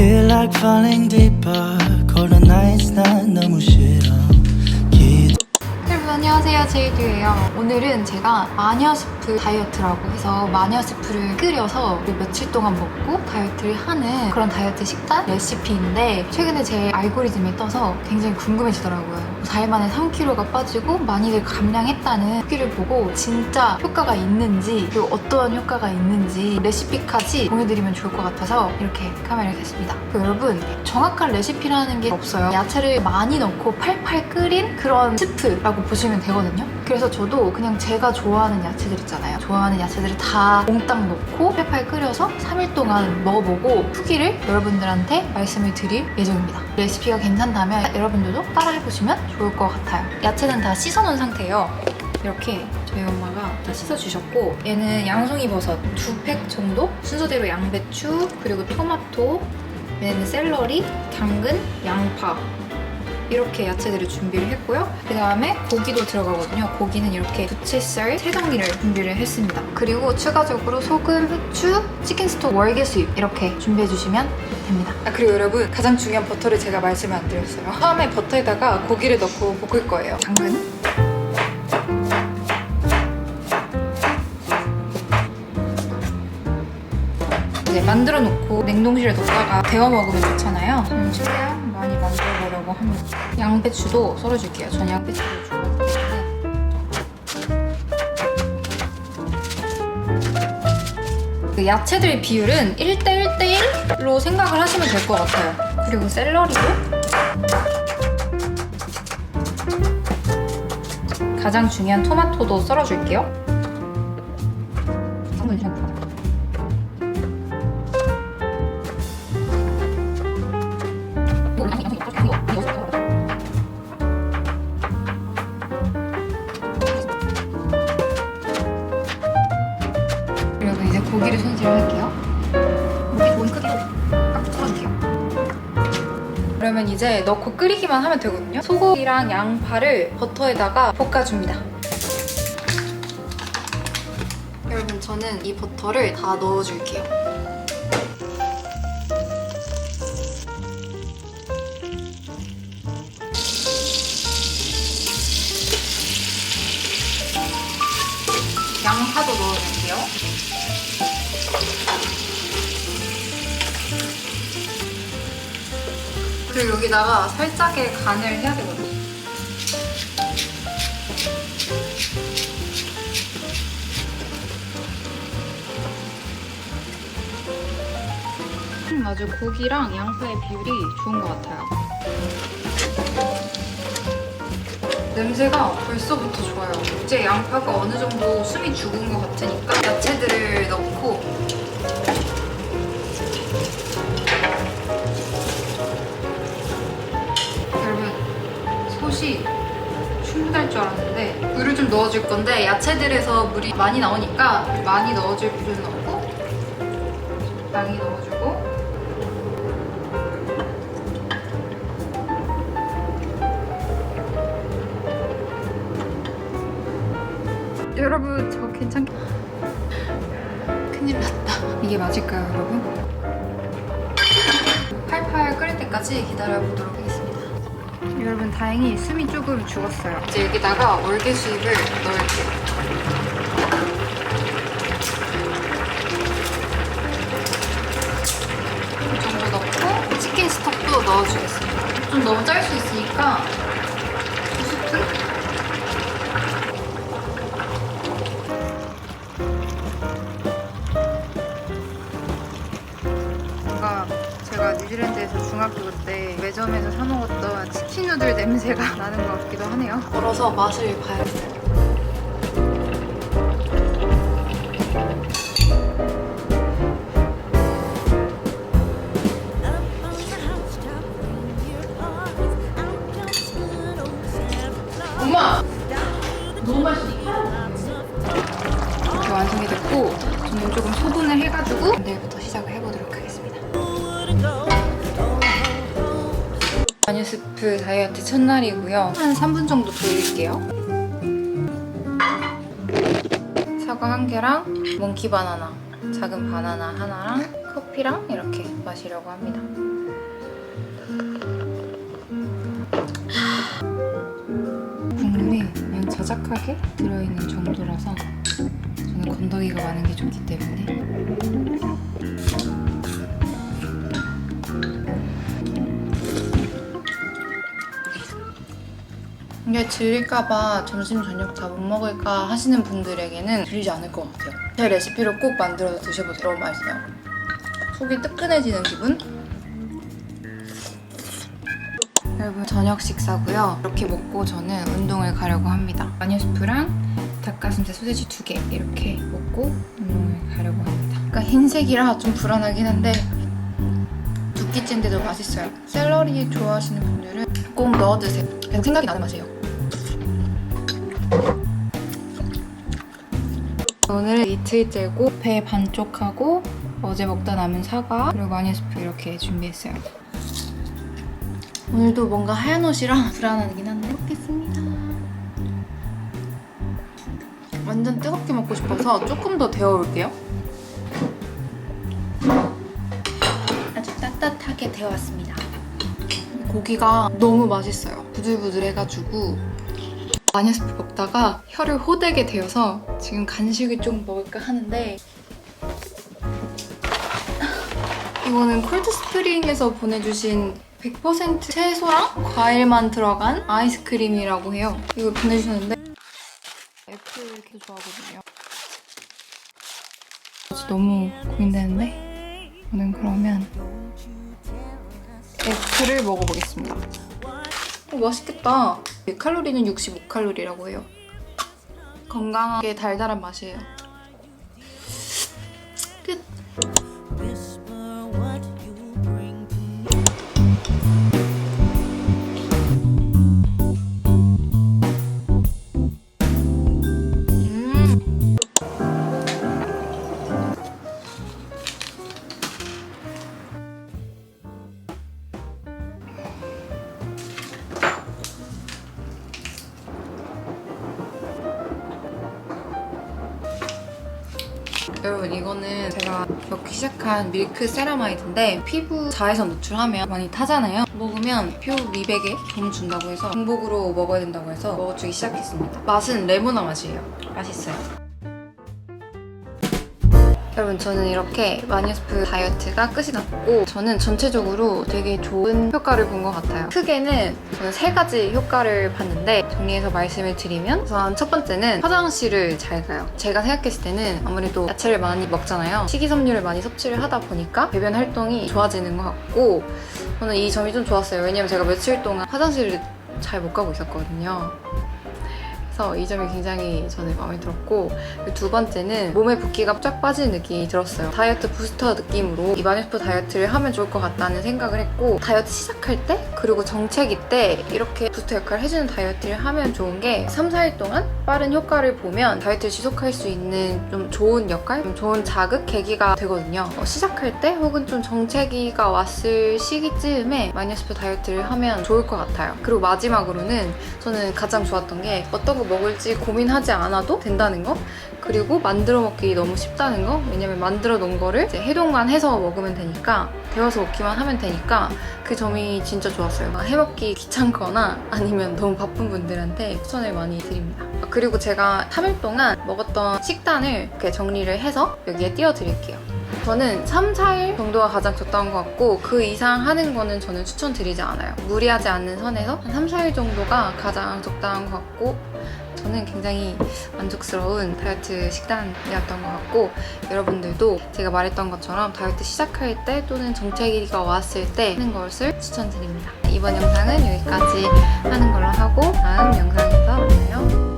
Feel like falling deeper. Cold nights 난 너무 싫어. 여러분 안녕하세요, 제이두예요. 오늘은 제가 마녀스프 다이어트라고 해서 마녀스프를 끓여서 며칠 동안 먹고 다이어트를 하는 그런 다이어트 식단 레시피인데, 최근에 제 알고리즘에 떠서 굉장히 궁금해지더라고요. 4일 만에 3kg가 빠지고 많이들 감량했다는 후기를 보고 진짜 효과가 있는지, 그리고 어떠한 효과가 있는지 레시피까지 보여드리면 좋을 것 같아서 이렇게 카메라를 켰습니다. 여러분, 정확한 레시피라는 게 없어요. 야채를 많이 넣고 팔팔 끓인 그런 스프라고 보시면 되거든요. 그래서 저도 그냥 제가 좋아하는 야채들 있잖아요. 좋아하는 야채들을 다 몽땅 넣고 팔팔 끓여서 3일 동안 먹어보고 후기를 여러분들한테 말씀을 드릴 예정입니다. 레시피가 괜찮다면 여러분들도 따라해보시면 좋을 것 같아요. 야채는 다 씻어놓은 상태예요. 이렇게 저희 엄마가 다 씻어주셨고, 얘는 양송이 버섯 2팩 정도? 순서대로 양배추, 그리고 토마토, 얘는 샐러리, 당근, 양파, 이렇게 야채들을 준비를 했고요. 그 다음에 고기도 들어가거든요. 고기는 이렇게 부채살 3덩이를 준비를 했습니다. 그리고 추가적으로 소금, 후추, 치킨 스톡, 월계수잎 이렇게 준비해주시면 됩니다. 그리고 여러분, 가장 중요한 버터를 제가 말씀을 안 드렸어요. 처음에 버터에다가 고기를 넣고 볶을 거예요. 당근, 이제 만들어 놓고 냉동실에 넣다가 데워 먹으면 좋잖아요. 최대한 많이 만들어 보려고 합니다. 양배추도 썰어줄게요. 전 양배추를 좋아하기 때문에. 그 야채들 비율은 1대1대1로 생각을 하시면 될 것 같아요. 그리고 샐러리도 가장 중요한 토마토도 썰어줄게요. 그리고 이제 고기를 손질할게요. 고기 좋은 크기로 깍둑 썰어줄게요. 그러면 이제 넣고 끓이기만 하면 되거든요. 소고기랑 양파를 버터에다가 볶아줍니다. 여러분, 저는 이 버터를 다 넣어줄게요. 양파도 넣어줄게요. 그리고 여기다가 살짝의 간을 해야 되거든요. 아주 고기랑 양파의 비율이 좋은 것 같아요. 냄새가 벌써부터 좋아요. 이제 양파가 어느 정도 숨이 죽은 것 같으니까 야채들을 넣고, 여러분, 솥이 충분할 줄 알았는데 물을 좀 넣어줄 건데, 야채들에서 물이 많이 나오니까 많이 넣어줄 필요는 없고 적당히 넣어주고, 여러분, 저 괜찮게 큰일 났다. 이게 맞을까요, 여러분? 팔팔 끓일 때까지 기다려보도록 하겠습니다. 여러분, 다행히 숨이 조금 죽었어요. 이제 여기다가 월계수잎을 넣을게요. 이 정도 넣고 치킨 스톡도 넣어주겠습니다. 좀 너무 짤 수 있으니까 2스푼? 제가 뉴질랜드에서 중학교 때 매점에서 사 먹었던 치킨 누들 냄새가 나는 것 같기도 하네요. 걸어서 맛을 봐야겠어요. 엄마! 너무 맛있어. 이렇게 완성이 됐고, 저는 조금 소분을 해가지고 내일부터 시작을 해보도록 하겠습니다. 마녀스프 다이어트 첫날이고요. 한 3분 정도 돌릴게요. 사과 1개랑 몽키 바나나, 작은 바나나 하나랑 커피 커피랑 이렇게 마시려고 합니다. 국물이 그냥 자작하게 들어있는 정도라서 저는 건더기가 많은 게 좋기 때문에. 이게 질릴까봐 점심 저녁 다 못 먹을까 하시는 분들에게는 질리지 않을 것 같아요. 제 레시피로 꼭 만들어서 드셔보세요. 너무 맛있어요. 속이 뜨끈해지는 기분? 여러분, 저녁 식사고요. 이렇게 먹고 저는 운동을 가려고 합니다. 마녀수프랑 닭가슴살 소세지 2개 이렇게 먹고 운동을 가려고 합니다. 약간 흰색이라 좀 불안하긴 한데 두 끼째인데도 맛있어요. 샐러리 좋아하시는 분들은 꼭 넣어 드세요. 계속 생각이 나는 맛이에요. 오늘 이틀째고 배 반쪽하고 어제 먹다 남은 사과 그리고 마녀수프 이렇게 준비했어요. 오늘도 뭔가 하얀 옷이라 불안하긴 한데 먹겠습니다. 완전 뜨겁게 먹고 싶어서 조금 더 데워올게요. 아주 따뜻하게 데워왔습니다. 고기가 너무 맛있어요. 부들부들해가지고 마녀수프 먹다가 혀를 호되게 데워서 지금 간식을 좀 먹을까 하는데 이거는 콜드스프링에서 보내주신 100% 채소랑 과일만 들어간 아이스크림이라고 해요. 이걸 보내주셨는데 애플 이렇게 좋아하거든요. 너무 고민되는데 저는 그러면 애플을 먹어보겠습니다. 맛있겠다. 칼로리는 65칼로리라고 해요. 건강하게 달달한 맛이에요. 끝! 여러분, 이거는 제가 먹기 시작한 밀크 세라마이드인데 피부 자외선 노출하면 많이 타잖아요. 먹으면 피부 미백에 도움 준다고 해서 공복으로 먹어야 된다고 해서 먹어주기 시작했습니다. 맛은 레모나 맛이에요. 맛있어요. 여러분, 저는 이렇게 마녀수프 다이어트가 끝이 났고 저는 전체적으로 되게 좋은 효과를 본 것 같아요. 크게는 저는 3가지 효과를 봤는데 정리해서 말씀을 드리면 우선 첫 번째는 화장실을 잘 가요. 제가 생각했을 때는 아무래도 야채를 많이 먹잖아요. 식이섬유를 많이 섭취를 하다 보니까 배변 활동이 좋아지는 것 같고 저는 이 점이 좀 좋았어요. 왜냐면 제가 며칠 동안 화장실을 잘 못 가고 있었거든요. 그래서 이 점이 굉장히 저는 마음에 들었고 두 번째는 몸에 붓기가 쫙 빠지는 느낌이 들었어요. 다이어트 부스터 느낌으로 이 마녀수프 다이어트를 하면 좋을 것 같다는 생각을 했고 다이어트 시작할 때 그리고 정체기 때 이렇게 부스터 역할을 해주는 다이어트를 하면 좋은 게 3, 4일 동안 빠른 효과를 보면 다이어트를 지속할 수 있는 좀 좋은 역할, 좀 좋은 자극, 계기가 되거든요. 시작할 때 혹은 좀 정체기가 왔을 시기쯤에 마녀수프 다이어트를 하면 좋을 것 같아요. 그리고 마지막으로는 저는 가장 좋았던 게 어떤 거 먹을지 고민하지 않아도 된다는 거, 그리고 만들어 먹기 너무 쉽다는 거. 왜냐면 만들어 놓은 거를 이제 해동만 해서 먹으면 되니까, 데워서 먹기만 하면 되니까 그 점이 진짜 좋았어요. 해먹기 귀찮거나 아니면 너무 바쁜 분들한테 추천을 많이 드립니다. 그리고 제가 3일 동안 먹었던 식단을 이렇게 정리를 해서 여기에 띄워드릴게요. 저는 3, 4일 정도가 가장 적당한 것 같고 그 이상 하는 거는 저는 추천드리지 않아요. 무리하지 않는 선에서 한 3, 4일 정도가 가장 적당한 것 같고 저는 굉장히 만족스러운 다이어트 식단이었던 것 같고 여러분들도 제가 말했던 것처럼 다이어트 시작할 때 또는 정체기가 왔을 때 하는 것을 추천드립니다. 이번 영상은 여기까지 하는 걸로 하고 다음 영상에서 만나요.